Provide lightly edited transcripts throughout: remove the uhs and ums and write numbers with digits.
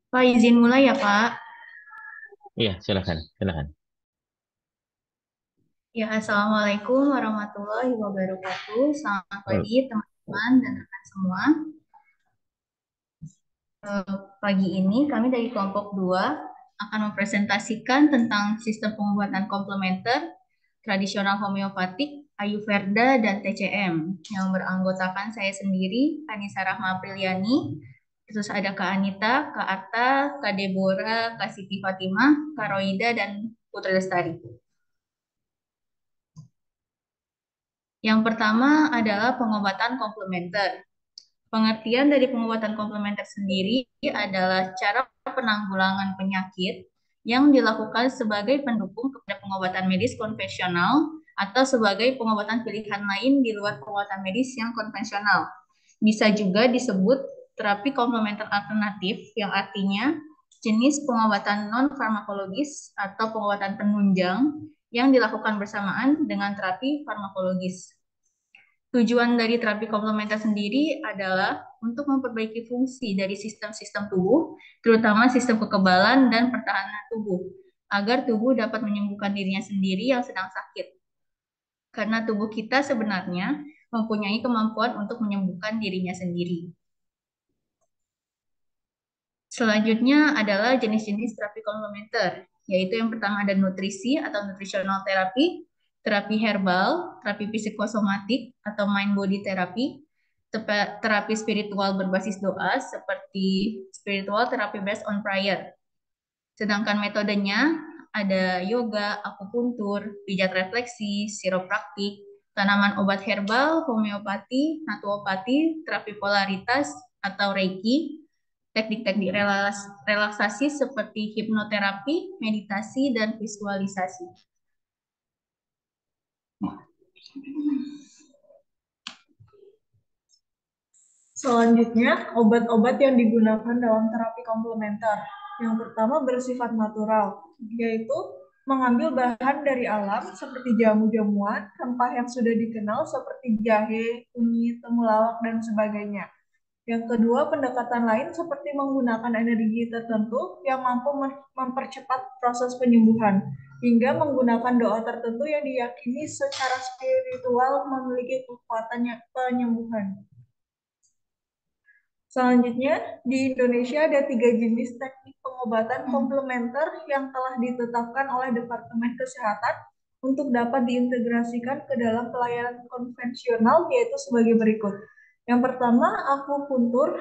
Pak, izin mulai ya, Pak. Iya, silakan, silakan. Ya, Assalamualaikum warahmatullahi wabarakatuh. Selamat Wal- pagi, teman-teman dan rekan semua. Pagi ini kami dari kelompok 2 akan mempresentasikan tentang sistem pengobatan komplementer, tradisional homeopatik, Ayurveda, dan TCM yang beranggotakan saya sendiri, Anissa Rahma Apriliani, terus ada Kak Anita, Kak Atta, Kak Deborah, Kak Siti Fatimah, Kak Roida, dan Putri Lestari. Yang pertama adalah pengobatan komplementer. Pengertian dari pengobatan komplementer sendiri adalah cara penanggulangan penyakit yang dilakukan sebagai pendukung kepada pengobatan medis konvensional atau sebagai pengobatan pilihan lain di luar pengobatan medis yang konvensional. Bisa juga disebut terapi komplementer alternatif yang artinya jenis pengobatan non-farmakologis atau pengobatan penunjang yang dilakukan bersamaan dengan terapi farmakologis. Tujuan dari terapi komplementer sendiri adalah untuk memperbaiki fungsi dari sistem-sistem tubuh, terutama sistem kekebalan dan pertahanan tubuh, agar tubuh dapat menyembuhkan dirinya sendiri yang sedang sakit. Karena tubuh kita sebenarnya mempunyai kemampuan untuk menyembuhkan dirinya sendiri. Selanjutnya adalah jenis-jenis terapi komplementer, yaitu yang pertama ada nutrisi atau nutritional therapy, terapi herbal, terapi psikosomatik atau mind body therapy, terapi spiritual berbasis doa seperti spiritual therapy based on prayer. Sedangkan metodenya ada yoga, akupuntur, pijat refleksi, chiropraktik, tanaman obat herbal, homeopati, naturopati, terapi polaritas atau reiki, teknik-teknik relaksasi seperti hipnoterapi, meditasi, dan visualisasi. Selanjutnya, obat-obat yang digunakan dalam terapi komplementer. Yang pertama bersifat natural, yaitu mengambil bahan dari alam seperti jamu-jamuan, rempah yang sudah dikenal seperti jahe, kunyit, temulawak, dan sebagainya. Yang kedua, pendekatan lain seperti menggunakan energi tertentu yang mampu mempercepat proses penyembuhan, hingga menggunakan doa tertentu yang diyakini secara spiritual memiliki kekuatan penyembuhan. Selanjutnya, di Indonesia ada 3 jenis teknik pengobatan komplementer yang telah ditetapkan oleh Departemen Kesehatan untuk dapat diintegrasikan ke dalam pelayanan konvensional, yaitu sebagai berikut. Yang pertama, akupuntur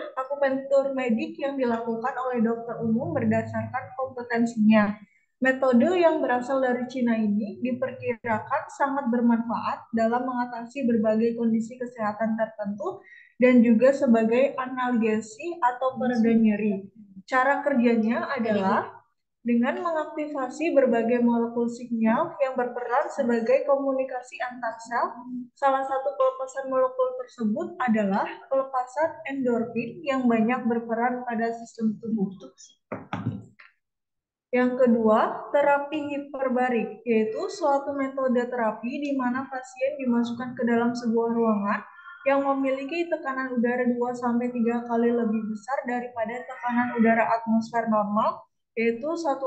medik yang dilakukan oleh dokter umum berdasarkan kompetensinya. Metode yang berasal dari Cina ini diperkirakan sangat bermanfaat dalam mengatasi berbagai kondisi kesehatan tertentu dan juga sebagai analgesi atau pereda nyeri. Cara kerjanya adalah dengan mengaktifasi berbagai molekul sinyal yang berperan sebagai komunikasi antar sel. Salah satu pelepasan molekul tersebut adalah pelepasan endorfin yang banyak berperan pada sistem tubuh. Yang kedua, terapi hiperbarik, yaitu suatu metode terapi di mana pasien dimasukkan ke dalam sebuah ruangan yang memiliki tekanan udara 2-3 kali lebih besar daripada tekanan udara atmosfer normal, yaitu 1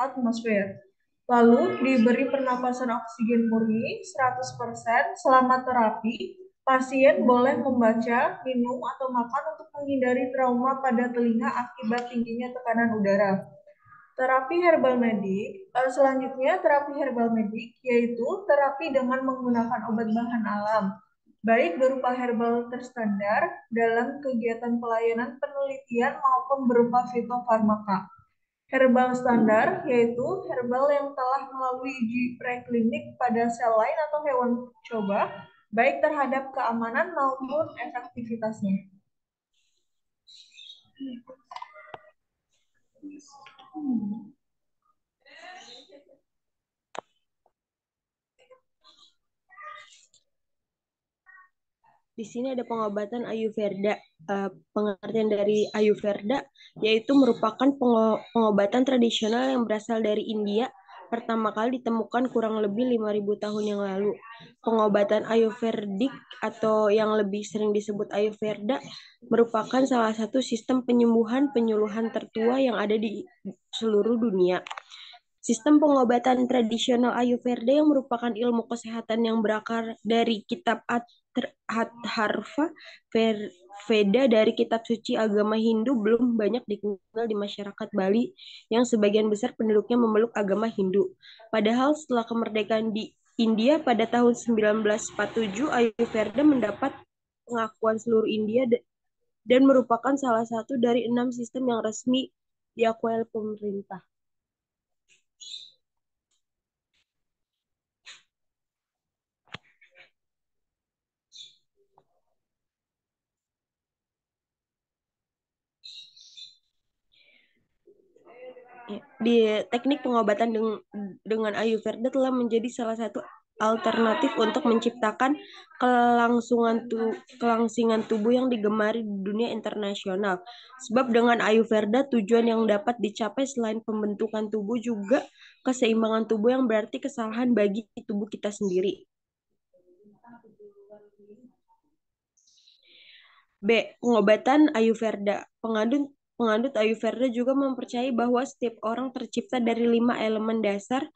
atmosfer. Lalu diberi pernapasan oksigen murni 100% selama terapi. Pasien boleh membaca, minum, atau makan untuk menghindari trauma pada telinga akibat tingginya tekanan udara. Terapi herbal medik, selanjutnya terapi herbal medik yaitu terapi dengan menggunakan obat bahan alam, baik berupa herbal terstandar dalam kegiatan pelayanan penelitian maupun berupa fitofarmaka. Herbal standar yaitu herbal yang telah melalui uji preklinik pada sel lain atau hewan coba, baik terhadap keamanan maupun efektivitasnya. Di sini ada pengobatan Ayurveda. Pengertian dari Ayurveda yaitu merupakan pengobatan tradisional yang berasal dari India pertama kali ditemukan kurang lebih 5.000 tahun yang lalu. Pengobatan Ayurvedic atau yang lebih sering disebut Ayurveda merupakan salah satu sistem penyembuhan tertua yang ada di seluruh dunia. Sistem pengobatan tradisional Ayurveda yang merupakan ilmu kesehatan yang berakar dari kitab Atharva Veda dari kitab suci agama Hindu belum banyak dikenal di masyarakat Bali yang sebagian besar penduduknya memeluk agama Hindu. Padahal setelah kemerdekaan di India pada tahun 1947, Ayurveda mendapat pengakuan seluruh India dan merupakan salah satu dari 6 sistem yang resmi diakui oleh pemerintah. Di teknik pengobatan dengan Ayurveda telah menjadi salah satu alternatif untuk menciptakan kelangsingan tubuh yang digemari di dunia internasional. Sebab dengan Ayurveda tujuan yang dapat dicapai selain pembentukan tubuh juga keseimbangan tubuh yang berarti kesalahan bagi tubuh kita sendiri. B. Pengobatan Ayurveda. Pengandut Ayurveda juga mempercayai bahwa setiap orang tercipta dari 5 elemen dasar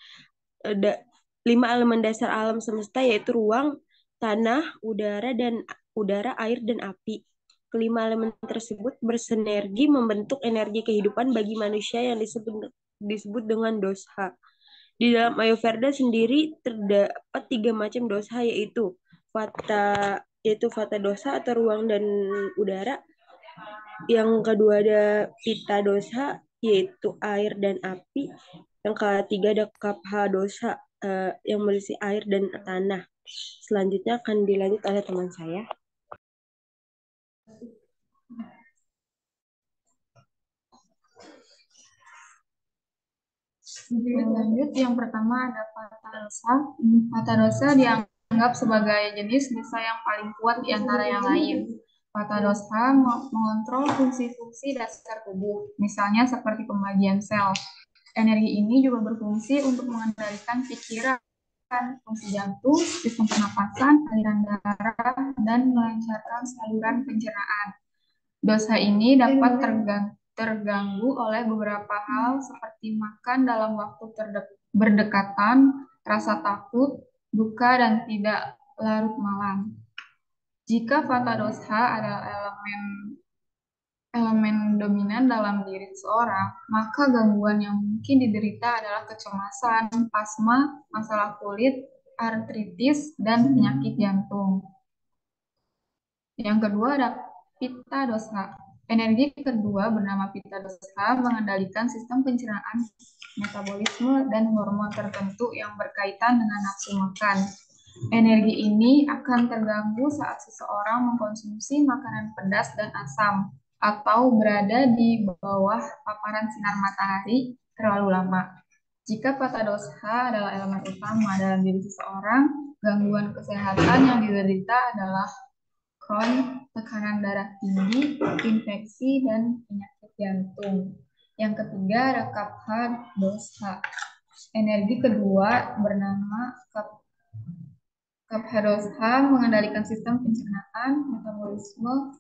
alam semesta, yaitu ruang, tanah, air, dan api. Kelima elemen tersebut bersinergi membentuk energi kehidupan bagi manusia yang disebut dengan dosha. Di dalam Ayurveda sendiri terdapat 3 macam dosha, yaitu vata dosa atau ruang dan udara. Yang kedua ada pitta dosa, yaitu air dan api. Yang ketiga ada kapha dosa, yang berisi air dan tanah. Selanjutnya akan dilanjut oleh teman saya. Lanjut, yang pertama ada Vata dosa. Vata dosa dianggap sebagai jenis dosa yang paling kuat di antara yang lain. Vata dosa mengontrol fungsi-fungsi dasar tubuh, misalnya seperti pembagian sel. Energi ini juga berfungsi untuk mengendalikan pikiran, fungsi jantung, sistem pernapasan, aliran darah, dan melancarkan saluran pencernaan. Dosa ini dapat terganggu oleh beberapa hal seperti makan dalam waktu berdekatan, rasa takut, duka, dan tidak larut malam. Jika vata dosha adalah elemen dominan dalam diri seseorang, maka gangguan yang mungkin diderita adalah kecemasan, asma, masalah kulit, artritis, dan penyakit jantung. Yang kedua ada pitta dosa. Energi kedua bernama pitta dosa mengendalikan sistem pencernaan, metabolisme, dan hormon tertentu yang berkaitan dengan nafsu makan. Energi ini akan terganggu saat seseorang mengkonsumsi makanan pedas dan asam atau berada di bawah paparan sinar matahari terlalu lama. Jika vata dosha adalah elemen utama dalam diri seseorang, gangguan kesehatan yang diderita adalah Crohn, tekanan darah tinggi, infeksi, dan penyakit jantung. Yang ketiga ada kapha dosha. Energi kedua bernama kapha dosha mengendalikan sistem pencernaan, metabolisme,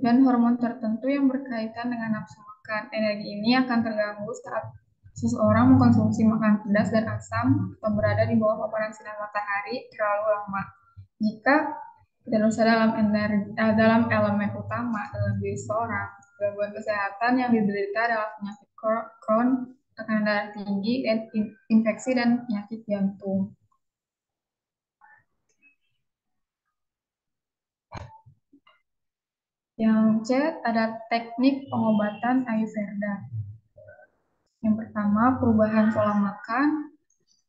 dan hormon tertentu yang berkaitan dengan nafsu makan. Energi ini akan terganggu saat seseorang mengkonsumsi makanan pedas dan asam atau berada di bawah paparan sinar matahari terlalu lama. Jika tidak dalam elemen utama dalam diri seseorang, gangguan kesehatan yang diderita adalah penyakit Crohn, tekanan darah tinggi, dan infeksi dan penyakit jantung. Yang C ada teknik pengobatan Ayurveda. Yang pertama, perubahan pola makan.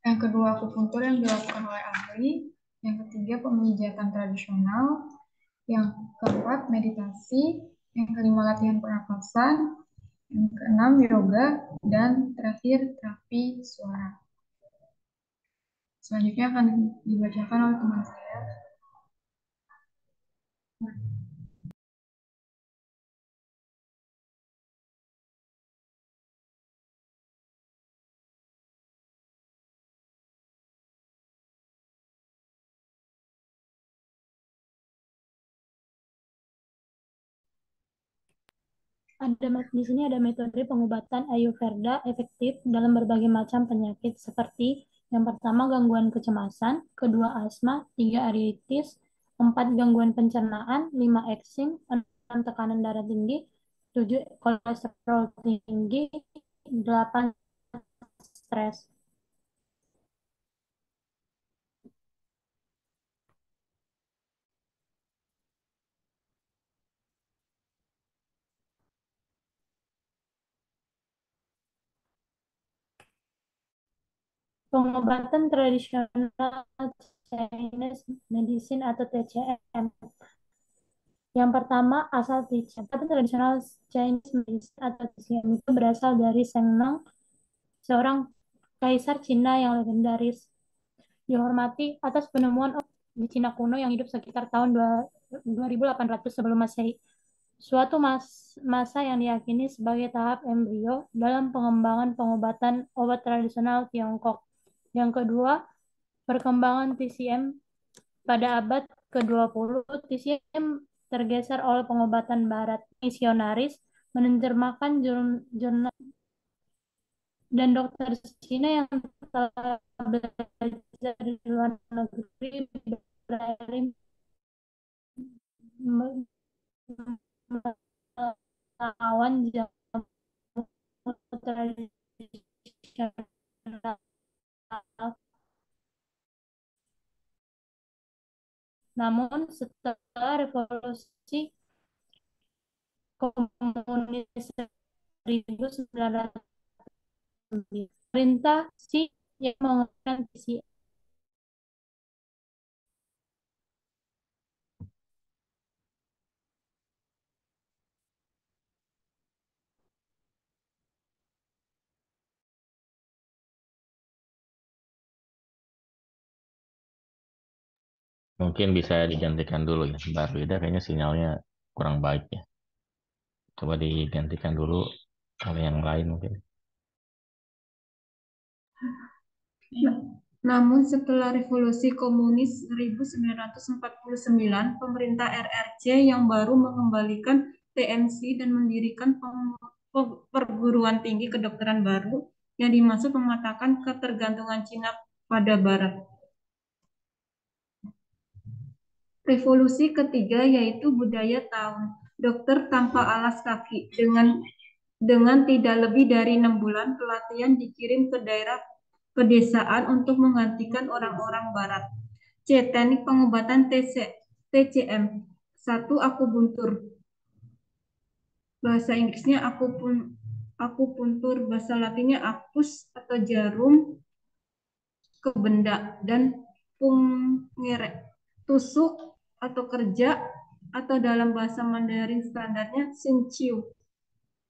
Yang kedua, akupuntur yang dilakukan oleh ahli. Yang ketiga, pemijatan tradisional. Yang keempat, meditasi. Yang kelima, latihan pernapasan. Yang keenam, yoga. Dan terakhir, terapi suara. Selanjutnya akan dibacakan oleh teman saya. Di sini ada metode pengobatan Ayurveda efektif dalam berbagai macam penyakit seperti yang pertama gangguan kecemasan, kedua asma, tiga aritritis, empat gangguan pencernaan, lima eksing, enam tekanan darah tinggi, tujuh kolesterol tinggi, delapan stres. Pengobatan tradisional Chinese medicine atau TCM. Yang pertama, asal TCM. Pengobatan tradisional Chinese medicine atau TCM itu berasal dari Sheng Nong, seorang kaisar Cina yang legendaris, dihormati atas penemuan di Cina kuno yang hidup sekitar tahun 2800 sebelum Masehi. Suatu masa yang diyakini sebagai tahap embrio dalam pengembangan pengobatan obat tradisional Tiongkok. Yang kedua, perkembangan TCM pada abad ke-20, TCM tergeser oleh pengobatan barat. Misionaris menerjemahkan jurnal dan dokter Cina yang telah belajar di luar negeri beralih melawan jamu tradisional. Namun setelah revolusi komunis 1900, pemerintah Xi yang menggunakan visi. Mungkin bisa digantikan dulu ya. Mbak Rida kayaknya sinyalnya kurang baik ya. Coba digantikan dulu oleh yang lain mungkin. Namun setelah revolusi komunis 1949, pemerintah RRC yang baru mengembalikan TMC dan mendirikan perguruan tinggi kedokteran baru yang dimaksud mematahkan ketergantungan Cina pada Barat. Revolusi ketiga yaitu budaya tahun dokter tanpa alas kaki dengan tidak lebih dari 6 bulan pelatihan dikirim ke daerah pedesaan untuk menggantikan orang-orang barat. C. Teknik pengobatan TCM. 1. Akupuntur. Bahasa Inggrisnya akupuntur, bahasa Latinnya acus atau jarum ke benda, dan pungere tusuk atau kerja, atau dalam bahasa Mandarin standarnya Xinqiu.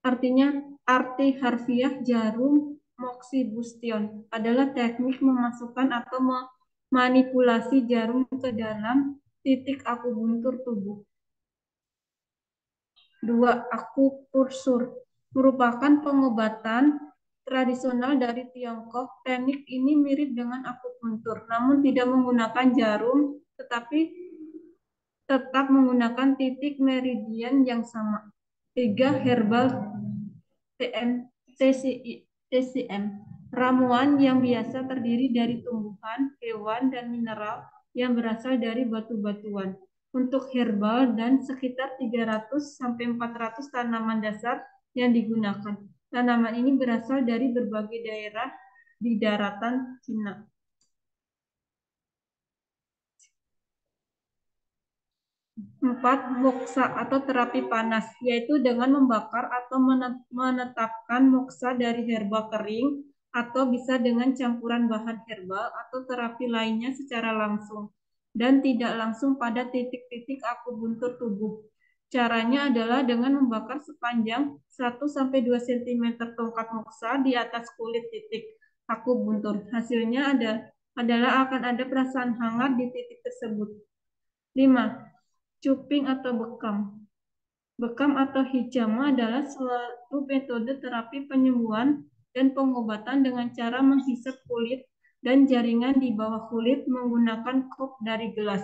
Arti harfiah jarum moxibustion adalah teknik memasukkan atau memanipulasi jarum ke dalam titik akupuntur tubuh. 2. Akupunktur merupakan pengobatan tradisional dari Tiongkok. Teknik ini mirip dengan akupuntur, namun tidak menggunakan jarum, tetapi tetap menggunakan titik meridian yang sama. 3. Herbal TCM, ramuan yang biasa terdiri dari tumbuhan, hewan, dan mineral yang berasal dari batu-batuan. Untuk herbal dan sekitar 300-400 tanaman dasar yang digunakan. Tanaman ini berasal dari berbagai daerah di daratan Cina. 4. Moksa atau terapi panas, yaitu dengan membakar atau menetapkan moksa dari herba kering, atau bisa dengan campuran bahan herbal atau terapi lainnya secara langsung, dan tidak langsung pada titik-titik akupuntur tubuh. Caranya adalah dengan membakar sepanjang 1-2 cm tongkat moksa di atas kulit titik akupuntur. Hasilnya adalah akan ada perasaan hangat di titik tersebut. 5. Cuping atau bekam. Bekam atau hijama adalah suatu metode terapi penyembuhan dan pengobatan dengan cara menghisap kulit dan jaringan di bawah kulit menggunakan kop dari gelas.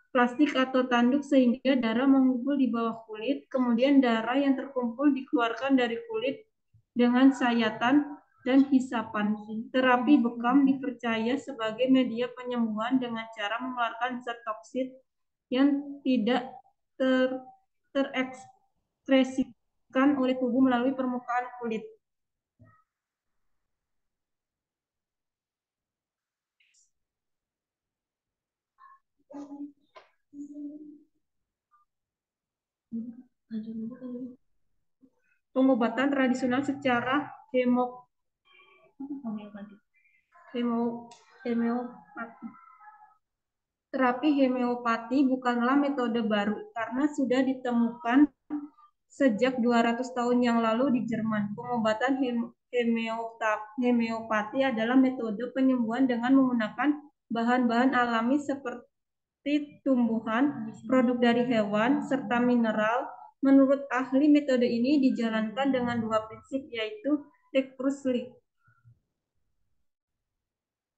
plastik atau tanduk sehingga darah mengumpul di bawah kulit, kemudian darah yang terkumpul dikeluarkan dari kulit dengan sayatan dan hisapan. Terapi bekam dipercaya sebagai media penyembuhan dengan cara mengeluarkan zat toksit yang tidak terekspresikan oleh tubuh melalui permukaan kulit. Pengobatan tradisional secara homeopati. Terapi homeopati bukanlah metode baru karena sudah ditemukan sejak 200 tahun yang lalu di Jerman. Pengobatan homeopati adalah metode penyembuhan dengan menggunakan bahan-bahan alami seperti tumbuhan, produk dari hewan, serta mineral. Menurut ahli, metode ini dijalankan dengan dua prinsip, yaitu Lick-Kruslik.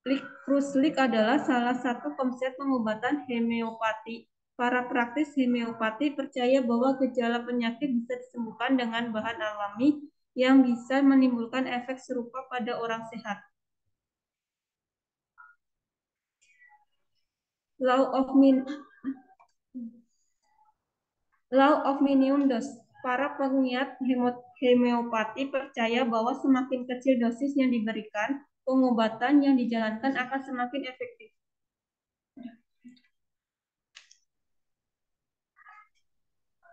Lick-Kruslik adalah salah satu konsep pengobatan homeopati. Para praktis homeopati percaya bahwa gejala penyakit bisa disembuhkan dengan bahan alami yang bisa menimbulkan efek serupa pada orang sehat. Law of minimum dose. Para pengiat homeopati percaya bahwa semakin kecil dosis yang diberikan, pengobatan yang dijalankan akan semakin efektif.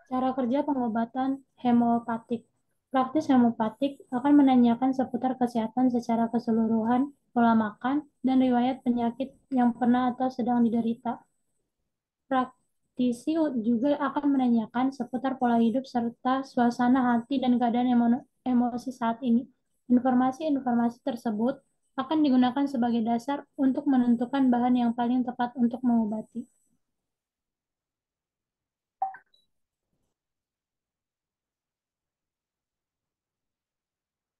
Cara kerja pengobatan homeopatik. Praktis homeopatik akan menanyakan seputar kesehatan secara keseluruhan, pola makan, dan riwayat penyakit yang pernah atau sedang diderita. Praktisi juga akan menanyakan seputar pola hidup serta suasana hati dan keadaan emosi saat ini. Informasi-informasi tersebut akan digunakan sebagai dasar untuk menentukan bahan yang paling tepat untuk mengobati.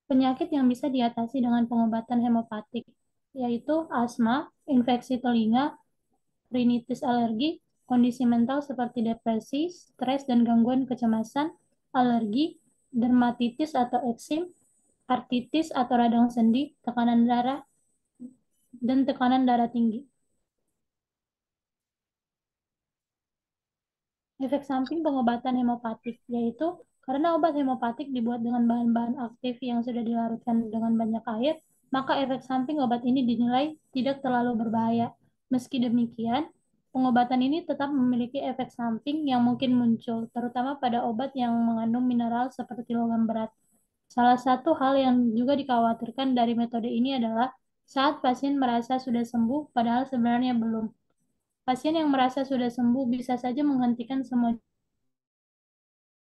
Penyakit yang bisa diatasi dengan pengobatan homeopatik, yaitu asma, infeksi telinga, rinitis alergi, kondisi mental seperti depresi, stres dan gangguan kecemasan, alergi, dermatitis atau eksim, artritis atau radang sendi, tekanan darah, dan tekanan darah tinggi. Efek samping pengobatan homeopatik, yaitu karena obat homeopatik dibuat dengan bahan-bahan aktif yang sudah dilarutkan dengan banyak air, maka efek samping obat ini dinilai tidak terlalu berbahaya. Meski demikian, pengobatan ini tetap memiliki efek samping yang mungkin muncul, terutama pada obat yang mengandung mineral seperti logam berat. Salah satu hal yang juga dikhawatirkan dari metode ini adalah saat pasien merasa sudah sembuh, padahal sebenarnya belum. Pasien yang merasa sudah sembuh bisa saja menghentikan semua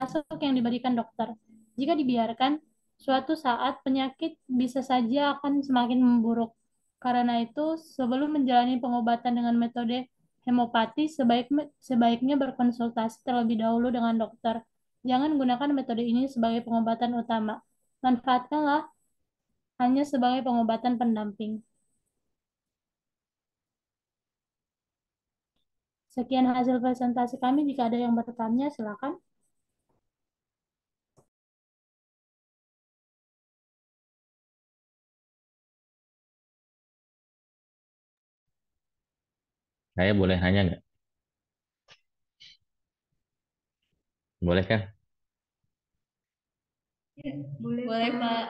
masuk yang diberikan dokter. Jika dibiarkan, suatu saat penyakit bisa saja akan semakin memburuk. Karena itu, sebelum menjalani pengobatan dengan metode hemopati, sebaiknya berkonsultasi terlebih dahulu dengan dokter. Jangan gunakan metode ini sebagai pengobatan utama. Manfaatkanlah hanya sebagai pengobatan pendamping. Sekian hasil presentasi kami. Jika ada yang bertanya, silakan. Saya boleh nanya nggak? Boleh kan? Boleh, Pak.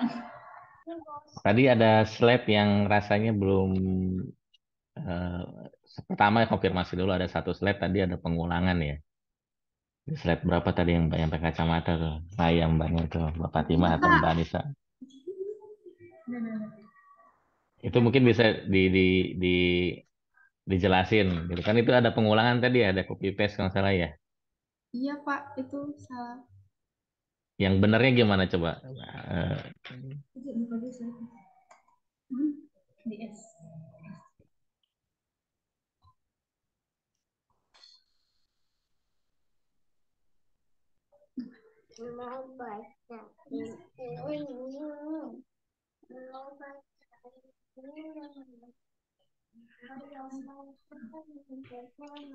Tadi ada slide yang rasanya belum eh, pertama konfirmasi dulu, ada satu slide tadi ada pengulangan ya. Di slide berapa tadi yang pakai kacamata tuh? Saya mbaknya tuh, Mbak Fatima atau Mbak Anissa. Itu mungkin bisa di dijelasin gitu kan, itu ada pengulangan tadi, ada copy paste kalau nggak salah ya. Iya Pak, itu salah. Yang benernya gimana coba?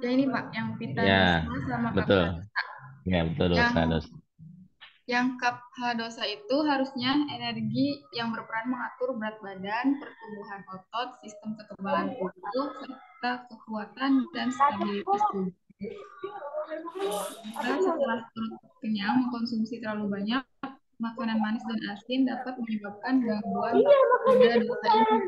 Ya ini Pak, yang pita Ya, dosa sama betul. kapha. Ya, betul dosa, Yang dosa. kapha dosa itu harusnya energi yang berperan mengatur berat badan, pertumbuhan otot, sistem kekebalan tubuh, serta kekuatan dan stabilitas tubuh. Maka setelah perut kenyang, mengkonsumsi terlalu banyak makanan manis dan asin dapat menyebabkan gangguan pada dosa ini.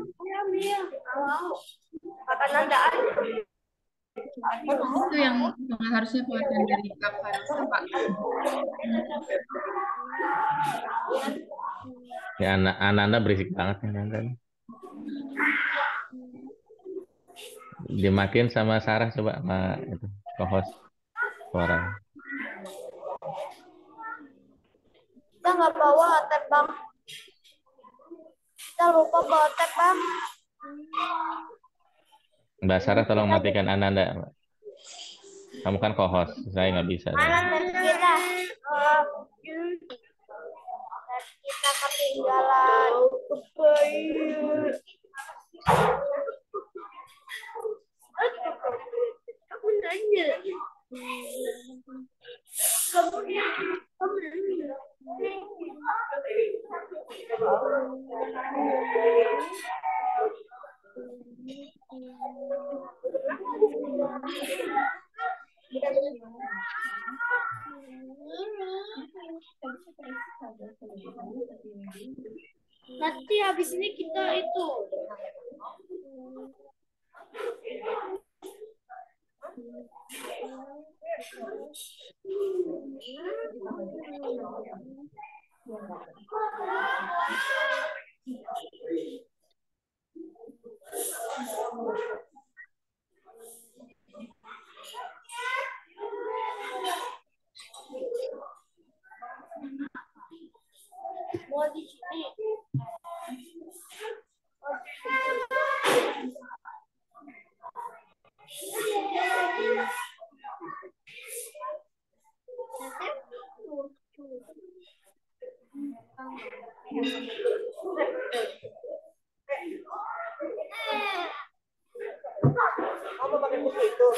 Itu yang harusnya pengertian dari kapha dosa, Pak. Ya, Ananda berisik banget ya, Ananda. Dimatiin sama Sarah coba, sama itu co-host suara. Kita nggak bawa tab bang. Kita lupa bawa tab bang. Mbak Sarah tolong matikan Ananda. Kamu kan co-host, saya nggak bisa. Mana tab kita? Tab kita ketinggalan. Aku nanya. Kamu nanya. Nanti habis ini kita itu. Mau di sini. Kamu pakai buku itu.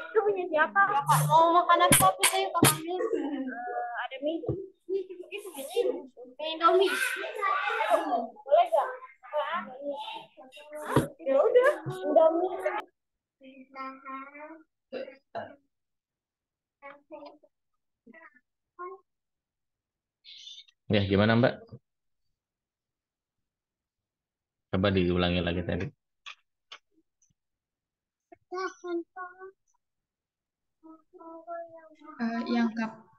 Itu punya siapa? Mau makan apa kita yuk kakaknya? Ada mie. Itu Indomie. Boleh gak? Ya udah, Indomie. Ya, gimana Mbak? Coba diulangi lagi tadi. Yang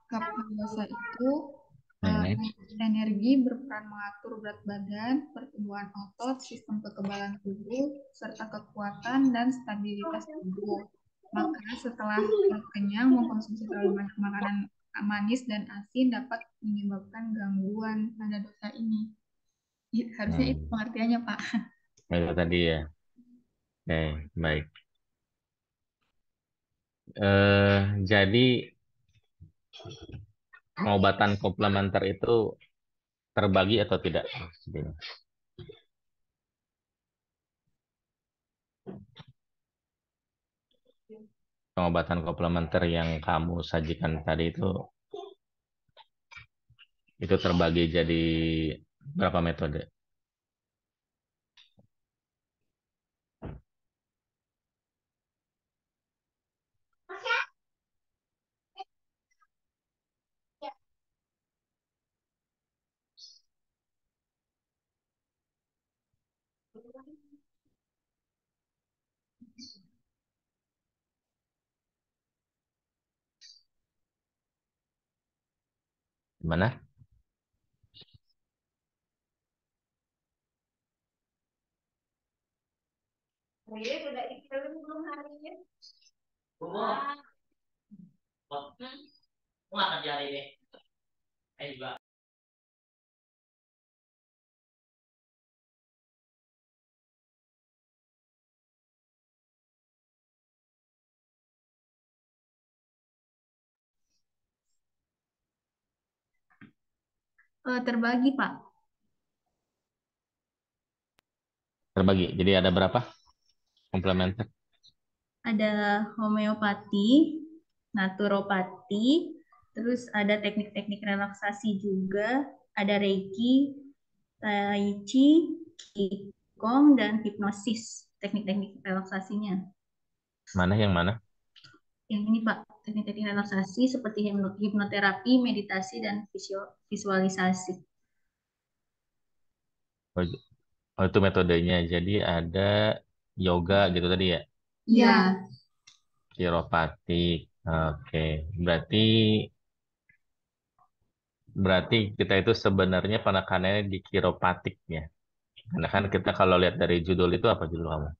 kapha dosa itu energi berperan mengatur berat badan, pertumbuhan otot, sistem kekebalan tubuh, serta kekuatan dan stabilitas tubuh. Maka setelah perut kenyang, mengkonsumsi terlalu banyak makanan manis dan asin dapat menyebabkan gangguan pada dosa ini. Harusnya itu pengertiannya, Pak. Itu tadi ya. Oke, baik. Jadi pengobatan komplementer itu terbagi atau tidak? Pengobatan komplementer yang kamu sajikan tadi itu terbagi jadi berapa metode? Gimana? Udah dikirim belum harinya? Nggak kerja hari ini. Juga. Terbagi, Pak. Terbagi. Jadi ada berapa komplementer? Ada homeopati, naturopati, terus ada teknik-teknik relaksasi juga, ada reiki, tai chi, qigong, dan hipnosis, teknik-teknik relaksasinya. Mana yang mana? Yang ini Pak, teknik-teknik relaksasi seperti hipnoterapi, meditasi, dan visualisasi. Oh, oh, itu metodenya. Jadi ada yoga gitu tadi ya? Iya, Kiropratik. Oke. Berarti berarti kita itu sebenarnya penekanannya di kiropratik ya. Karena kan kita kalau lihat dari judul itu apa judul kamu?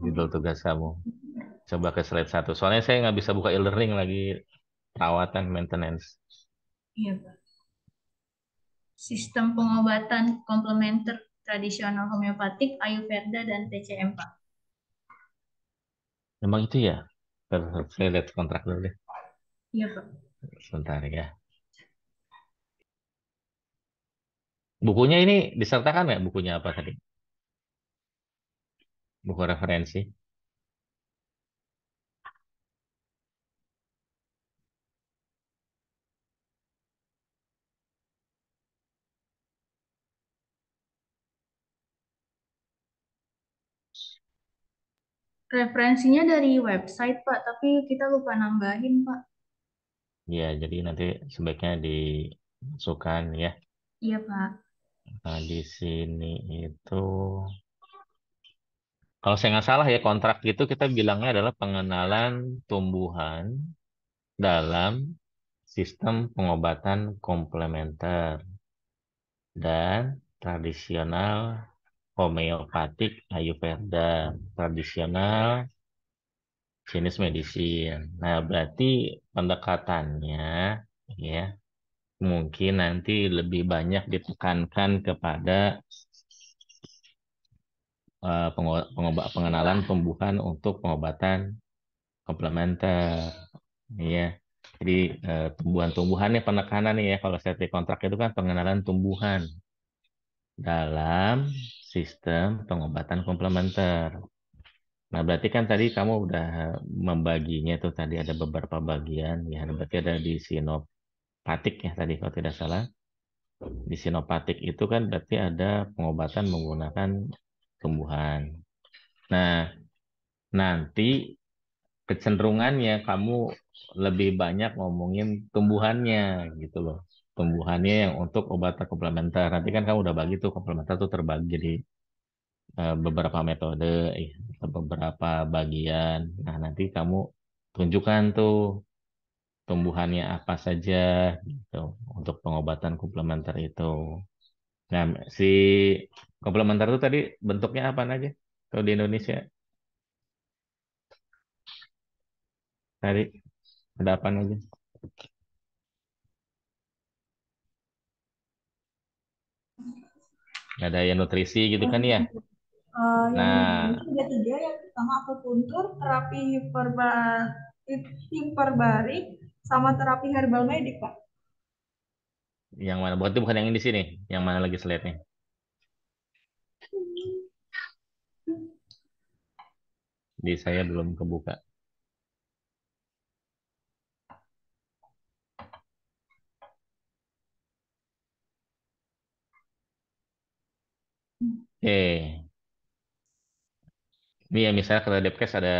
Judul tugas kamu. Coba ke slide 1. Soalnya saya nggak bisa buka e-learning lagi perawatan maintenance. iya Pak. Sistem pengobatan komplementer tradisional homeopatik, Ayurveda, dan TCM Pak. Memang itu ya? Saya lihat kontrak dulu deh. Iya Pak. Sebentar ya. Bukunya ini disertakan nggak? Bukunya apa tadi? Buku referensi. Referensinya dari website Pak, tapi kita lupa nambahin Pak. Ya, jadi nanti sebaiknya dimasukkan ya. Iya Pak. Nah, di sini itu, kalau saya nggak salah ya kontrak itu kita bilangnya adalah pengenalan tumbuhan dalam sistem pengobatan komplementer dan tradisional homeopatik Ayurveda, tradisional Chinese medicine. Nah, berarti pendekatannya ya mungkin nanti lebih banyak ditekankan kepada pengenalan tumbuhan untuk pengobatan komplementer. Ya, jadi tumbuhan-tumbuhannya penekanan ya kalau saya di kontrak itu kan pengenalan tumbuhan dalam sistem pengobatan komplementer. Nah, berarti kan tadi kamu udah membaginya tuh tadi ada beberapa bagian ya. Berarti ada di sinopatik ya tadi kalau tidak salah. Di sinopatik itu kan berarti ada pengobatan menggunakan tumbuhan. Nah, nanti kecenderungannya kamu lebih banyak ngomongin tumbuhannya gitu loh. Tumbuhannya yang untuk obat komplementer. Nanti kan kamu udah bagi tuh komplementer tuh terbagi jadi beberapa metode, beberapa bagian. Nah, nanti kamu tunjukkan tuh tumbuhannya apa saja gitu untuk pengobatan komplementer itu. Nah, si komplementer itu tadi bentuknya apa aja? Kalau di Indonesia tadi ada apa aja? Ada yang nutrisi gitu kan ya? Yang Nah, ada tiga, yang pertama akupuntur, terapi hiperbarik, sama terapi herbal medik, Pak. yang mana? Berarti bukan yang ini di sini. Yang mana lagi slide-nya? Di saya belum kebuka. Oke. Ini ya misalnya kalau Depkes ada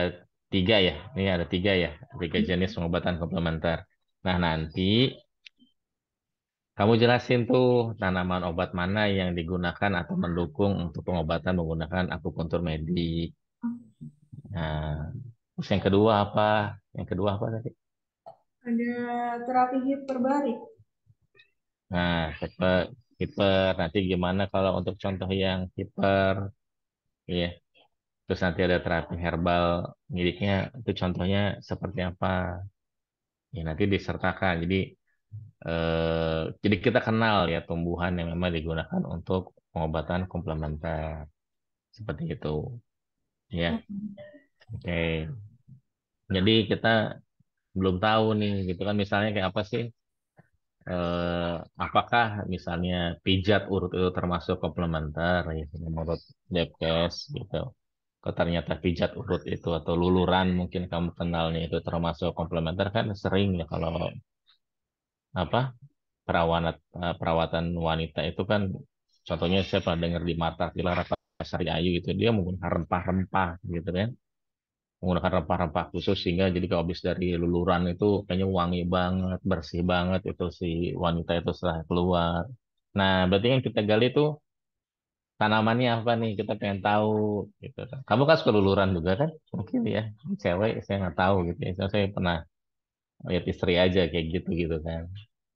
3 ya. Ini ada 3 ya. 3 jenis pengobatan komplementer. Nah, nanti kamu jelasin tuh tanaman obat mana yang digunakan atau mendukung untuk pengobatan menggunakan akupuntur medik. Nah, terus yang kedua apa? Yang kedua apa tadi? Ada terapi hiperbarik. Nah, hiper, hiper. Nanti gimana kalau untuk contoh yang hiper? Iya. Terus nanti ada terapi herbal miliknya. Itu contohnya seperti apa? Ya, nanti disertakan. Jadi kita kenal ya tumbuhan yang memang digunakan untuk pengobatan komplementer. Seperti itu. Ya. Oke. Jadi kita belum tahu nih gitu kan misalnya kayak apa sih apakah misalnya pijat urut itu termasuk komplementer ya, menurut Depkes gitu. Kalau ternyata pijat urut itu atau luluran mungkin kamu kenalnya itu termasuk komplementer kan sering ya kalau apa perawatan wanita itu kan contohnya saya pernah dengar di Marta Tilar apa Sari Ayu itu dia menggunakan rempah-rempah gitu kan menggunakan rempah-rempah khusus sehingga jadi kalau habis dari luluran itu kayaknya wangi banget bersih banget itu si wanita itu setelah keluar. Nah berarti yang kita gali itu tanamannya apa nih kita pengen tahu gitu kan. Kamu kan suka luluran juga kan mungkin ya cewek saya nggak tahu gitu ya. Saya pernah lihat istri aja kayak gitu gitu kan.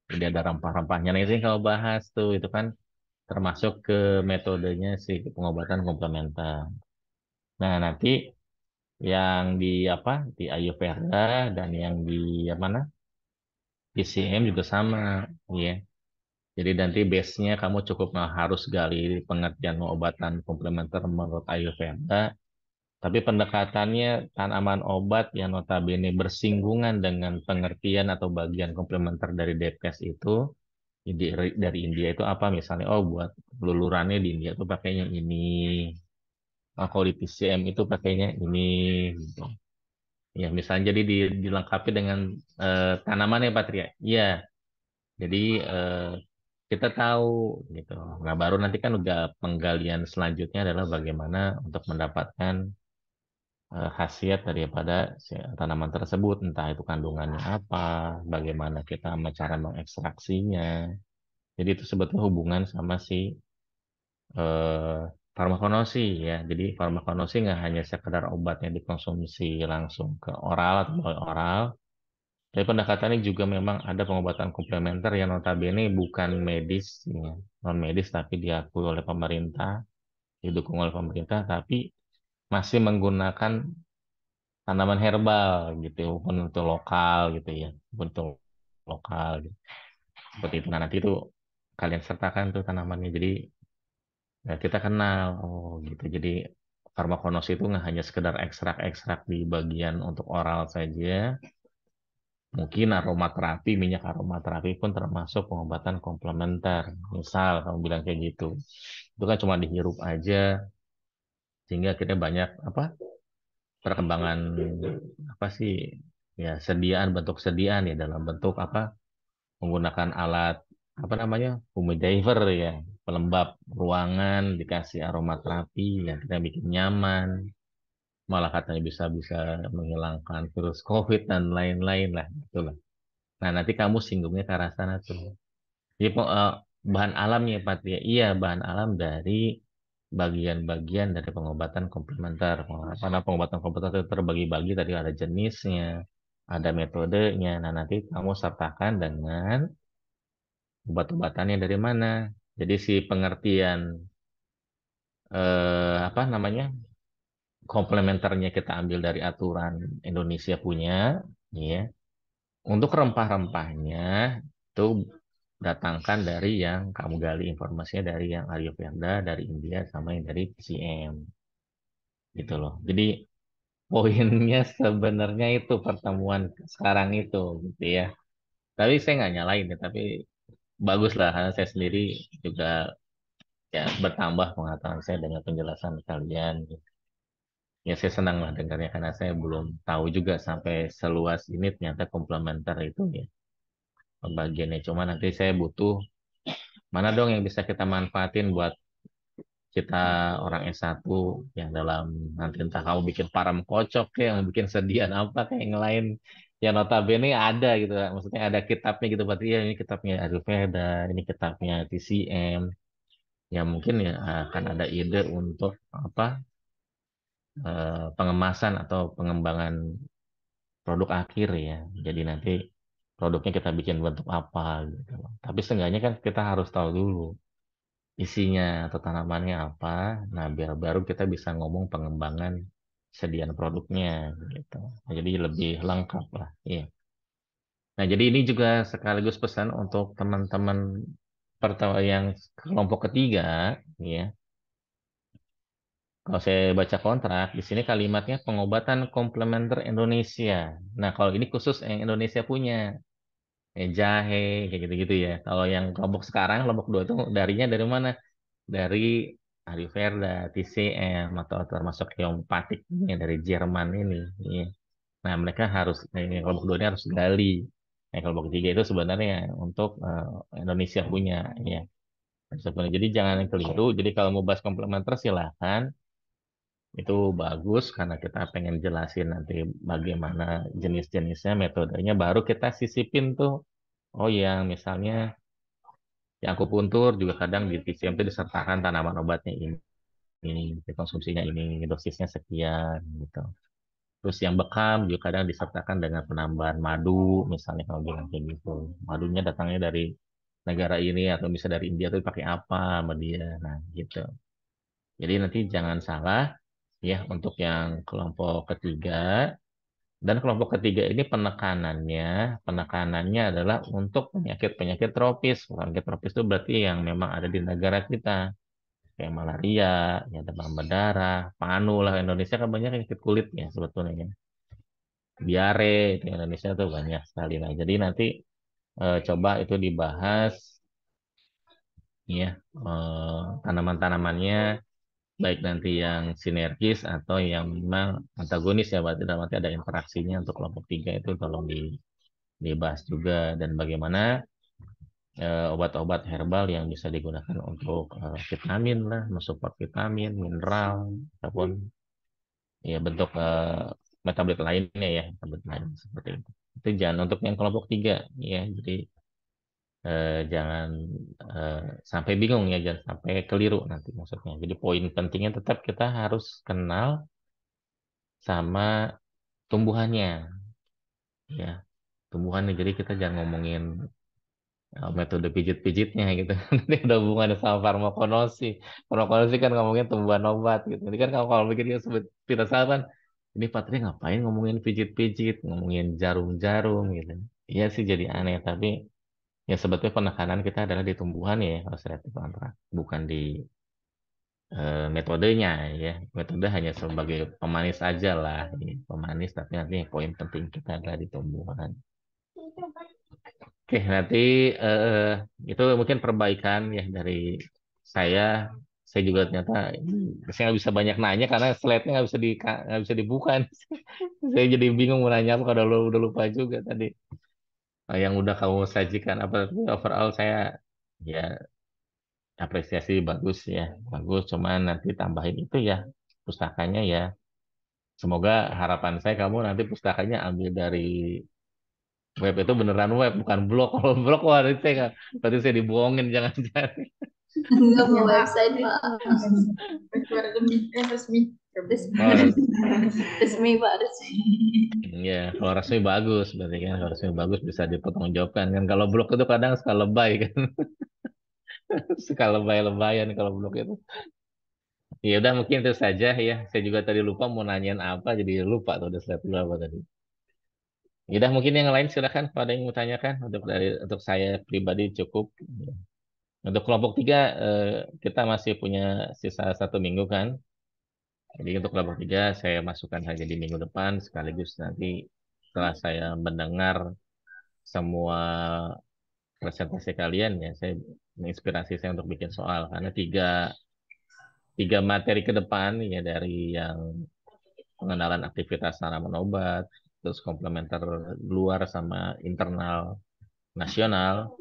Jadi ada rempah-rempahnya. Nah itu yang kamu bahas tuh itu kan termasuk ke metodenya si pengobatan komplementer. Nah, nanti yang di apa di Ayurveda dan yang di mana PCM juga sama, ya. Jadi nanti base-nya kamu cukup nggak harus gali pengertian pengobatan komplementer menurut Ayurveda, tapi pendekatannya tanaman obat yang notabene bersinggungan dengan pengertian atau bagian komplementer dari DPS itu dari India itu apa misalnya oh buat lulurannya di India tuh pakainya ini. Nah, kalau di PCM itu pakainya ini gitu. Ya, misalnya jadi dilengkapi dengan tanaman ya Patria. Iya, jadi kita tahu gitu. Nah, baru nanti kan udah penggalian selanjutnya adalah bagaimana untuk mendapatkan khasiat daripada tanaman tersebut, entah itu kandungannya apa, bagaimana kita cara mengekstraksinya. Jadi itu sebetulnya hubungan sama si eh, farmakonosi ya. Jadi farmakonosi nggak hanya sekedar obatnya dikonsumsi langsung ke oral atau melalui oral, tapi pendekatannya juga memang ada pengobatan komplementer yang notabene bukan medis, ya, non medis tapi diakui oleh pemerintah, didukung oleh pemerintah, tapi masih menggunakan tanaman herbal gitu, walaupun itu lokal gitu ya, walaupun itu lokal gitu. Seperti itu. Nah nanti itu kalian sertakan tuh tanamannya. Jadi ya kita kenal, oh gitu. Jadi farmakonosi itu nggak hanya sekedar ekstrak-ekstrak di bagian untuk oral saja. Mungkin aromaterapi, minyak aromaterapi pun termasuk pengobatan komplementer. Misal kamu bilang kayak gitu. Itu kan cuma dihirup aja, sehingga kita banyak apa perkembangan apa sih ya sediaan bentuk sediaan ya dalam bentuk apa menggunakan alat apa namanya humidifier ya pelembab ruangan dikasih aromaterapi yang kita bikin nyaman malah katanya bisa bisa menghilangkan virus COVID dan lain-lain lah itulah. Nah nanti kamu singgungnya ke arah sana tuh. Jadi bahan alamnya Pak Tria, iya bahan alam dari bagian-bagian dari pengobatan komplementer. Karena pengobatan komplementer itu terbagi-bagi tadi ada jenisnya, ada metodenya. Nah nanti kamu sertakan dengan obat-obatannya dari mana. Jadi si pengertian apa namanya komplementernya kita ambil dari aturan Indonesia punya, ya. Untuk rempah-rempahnya itu datangkan dari yang kamu gali informasinya dari yang Ayurveda, dari India, sama yang dari PCM. Gitu loh. Jadi poinnya sebenarnya itu pertemuan sekarang itu gitu ya. Tapi saya nggak nyalain ya, tapi bagus lah karena saya sendiri juga ya bertambah pengetahuan saya dengan penjelasan kalian. Ya saya senang lah dengarnya karena saya belum tahu juga sampai seluas ini ternyata komplementer itu ya pembagiannya. Cuma nanti saya butuh mana dong yang bisa kita manfaatin buat kita orang S1 yang dalam nanti entah kamu bikin param kocok kayak yang bikin sedian apa kayak yang lain yang notabene ada gitu kan. Maksudnya ada kitabnya gitu berarti ya ini kitabnya Ayurveda ini kitabnya TCM ya mungkin ya akan ada ide untuk apa pengemasan atau pengembangan produk akhir ya jadi nanti produknya kita bikin bentuk apa gitu tapi seenggaknya kan kita harus tahu dulu isinya atau tanamannya apa. Nah, biar baru kita bisa ngomong pengembangan sediaan produknya gitu. Nah, jadi lebih lengkap lah. Iya. Nah, jadi ini juga sekaligus pesan untuk teman-teman pertama yang kelompok ketiga, ya. Kalau saya baca kontrak, di sini kalimatnya pengobatan komplementer Indonesia. Nah, kalau ini khusus yang Indonesia punya. jahe, kayak gitu-gitu ya. Kalau yang kelompok sekarang, kelompok 2 tuh darinya dari mana? Dari Ayurveda, TCM, atau termasuk homeopatik ini dari Jerman ini. Iya. Nah, mereka harus, kelompok 2 ini harus gali. Kelompok 3 itu sebenarnya untuk Indonesia punya. Ya. Sebenarnya. Jadi jangan keliru. Jadi kalau mau bahas komplementer silahkan. Itu bagus karena kita pengen jelasin nanti bagaimana jenis-jenisnya, metodenya. Baru kita sisipin tuh. Oh yang misalnya yang akupuntur juga kadang di TCM itu disertakan tanaman obatnya ini, konsumsinya ini, dosisnya sekian gitu. Terus yang bekam juga kadang disertakan dengan penambahan madu, misalnya kalau bilang kayak gitu. Madunya datangnya dari negara ini atau bisa dari India tuh pakai apa sama dia. Nah, gitu. Jadi nanti jangan salah ya untuk yang kelompok ketiga dan kelompok ketiga ini penekanannya adalah untuk penyakit-penyakit tropis. Penyakit tropis itu berarti yang memang ada di negara kita kayak malaria, ya demam berdarah, panu lah Indonesia kan banyak penyakit kulit ya sebetulnya. Ya. Diare itu Indonesia tuh banyak sekali lah. Jadi nanti coba itu dibahas ya tanaman-tanamannya baik nanti yang sinergis atau yang memang antagonis ya berarti dalam arti ada interaksinya untuk kelompok 3 itu tolong dibahas juga dan bagaimana obat-obat herbal yang bisa digunakan untuk vitamin lah, mensupport vitamin, mineral ataupun ya bentuk metabolit lainnya ya, metabolit lain seperti itu. Itu jangan untuk yang kelompok 3 ya. Jadi jangan eh, sampai bingung ya, jangan sampai keliru nanti maksudnya. Jadi poin pentingnya tetap kita harus kenal sama tumbuhannya ya, tumbuhannya. Jadi kita jangan ngomongin metode pijit-pijitnya gitu. Nanti ada hubungannya sama farmakonosi. Farmakonosi kan ngomongin tumbuhan obat gitu. Jadi kan kalau pikir kita tidak salah kan, ini Patri ngapain ngomongin pijit-pijit, ngomongin jarum-jarum gitu. Iya sih jadi aneh, tapi ya sebetulnya penekanan kita adalah di tumbuhan ya, kalau selektif antrak, bukan di metodenya ya. Metode hanya sebagai pemanis aja lah, ya. Pemanis, tapi nanti poin penting kita adalah di tumbuhan. Oke, nanti itu mungkin perbaikan ya dari saya. Saya juga ternyata saya nggak bisa banyak nanya karena slide-nya nggak bisa dibuka. Saya jadi bingung mau nanya apa kalau udah lupa juga tadi. Yang udah kamu sajikan apa tapi overall saya ya apresiasi bagus ya, bagus. Cuman nanti tambahin itu ya pustakanya ya. Semoga harapan saya kamu nanti pustakanya ambil dari web itu beneran web bukan blog. Kalau blog wah itu berarti saya dibohongin jangan-jangan. Enggak mau Ya, website, Pak. Resmi, resmi. Oh, Resmi, Pak, resmi. ya, kalau resmi bagus berarti kan kalau resmi bagus bisa dipertanggungjawabkan kan. Kalau blog itu kadang suka lebay kan, suka lebay-lebayan kalau blog itu. Ya udah mungkin itu saja ya. Saya juga tadi lupa mau nanyain apa jadi lupa tuh udah slide dulu apa tadi. Ya udah mungkin yang lain silakan kalau ada yang mau tanyakan untuk saya pribadi cukup. Untuk kelompok 3 kita masih punya sisa 1 minggu kan. Jadi untuk kelompok 3 saya masukkan saja di minggu depan sekaligus nanti setelah saya mendengar semua presentasi kalian ya saya menginspirasi saya untuk bikin soal karena tiga materi ke depan ya dari yang pengenalan aktivitas tanaman obat terus komplementer luar sama internal nasional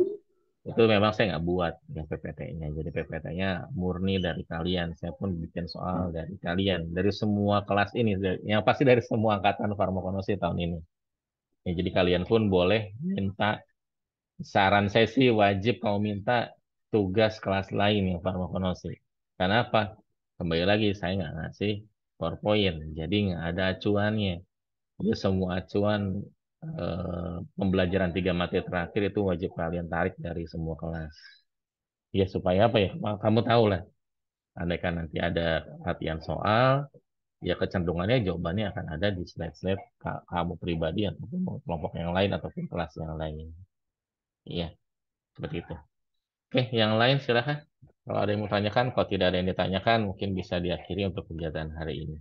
itu memang saya nggak buat ya PPT-nya. Jadi PPT-nya murni dari kalian. Saya pun bikin soal dari kalian, dari semua kelas ini, yang pasti dari semua angkatan farmakonosi tahun ini. Ya, jadi kalian pun boleh minta. Saran saya sih wajib kamu minta tugas kelas lain yang farmakonosi. Karena apa? Kembali lagi saya nggak ngasih PowerPoint, jadi nggak ada acuannya. Jadi semua acuan pembelajaran 3 materi terakhir itu wajib kalian tarik dari semua kelas. Ya supaya apa ya? Kamu tahu lah. Andai kan nanti ada latihan soal, ya kecenderungannya jawabannya akan ada di slide-slide kamu pribadi ataupun kelompok yang lain ataupun kelas yang lain. Iya, seperti itu. Oke, yang lain silakan. Kalau ada yang mau tanyakan, kalau tidak ada yang ditanyakan, mungkin bisa diakhiri untuk kegiatan hari ini.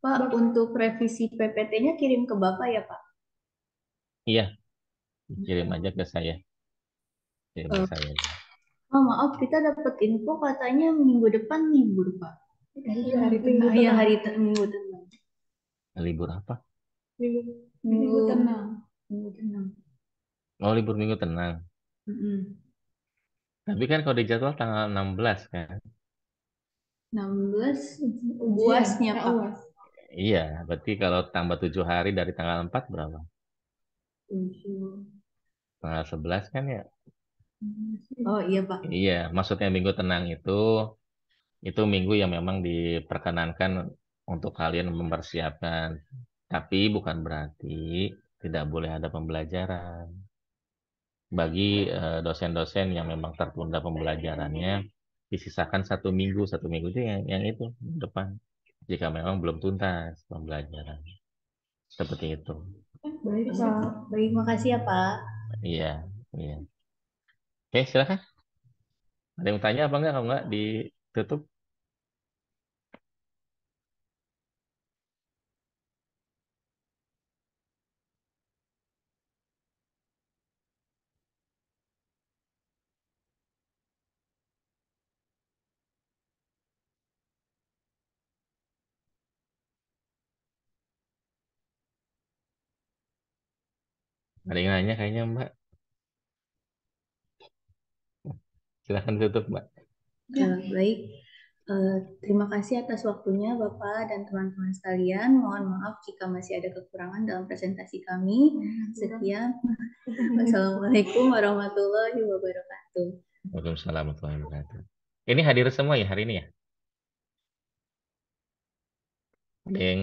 Pak, untuk revisi PPT-nya kirim ke Bapak ya, Pak? Iya, kirim aja ke saya. Kirim ke Eh, saya. Oh, maaf, kita dapat info katanya minggu depan libur, Pak. Iya, hari Minggu Ah, ya, tenang. Minggu tenang. Libur apa? Minggu tenang. Minggu tenang. Oh, libur minggu tenang. Mm-mm. Tapi kan kalau di jadwal tanggal 16 kan. 16 UASnya, Pak. Iya, berarti kalau tambah 7 hari dari tanggal 4 berapa? 7. Tanggal 11 kan ya? Oh iya, Pak. Iya, maksudnya minggu tenang itu minggu yang memang diperkenankan untuk kalian mempersiapkan. Tapi bukan berarti tidak boleh ada pembelajaran. Bagi dosen-dosen yang memang tertunda pembelajarannya, disisakan 1 minggu. 1 minggu itu yang itu depan. Jika memang belum tuntas pembelajaran. Seperti itu. Baik, Pak. Baik, makasih ya, Pak. Iya, iya. Oke, silakan. Ada yang tanya apa enggak? Kalau enggak ditutup. Ada yang nanya kayaknya Mbak. Silakan tutup Mbak. Baik. Terima kasih atas waktunya Bapak dan teman-teman sekalian. Mohon maaf jika masih ada kekurangan dalam presentasi kami. Sekian. Wassalamualaikum warahmatullahi wabarakatuh. Waalaikumsalam warahmatullahi wabarakatuh. Ini hadir semua ya hari ini ya? Ada yang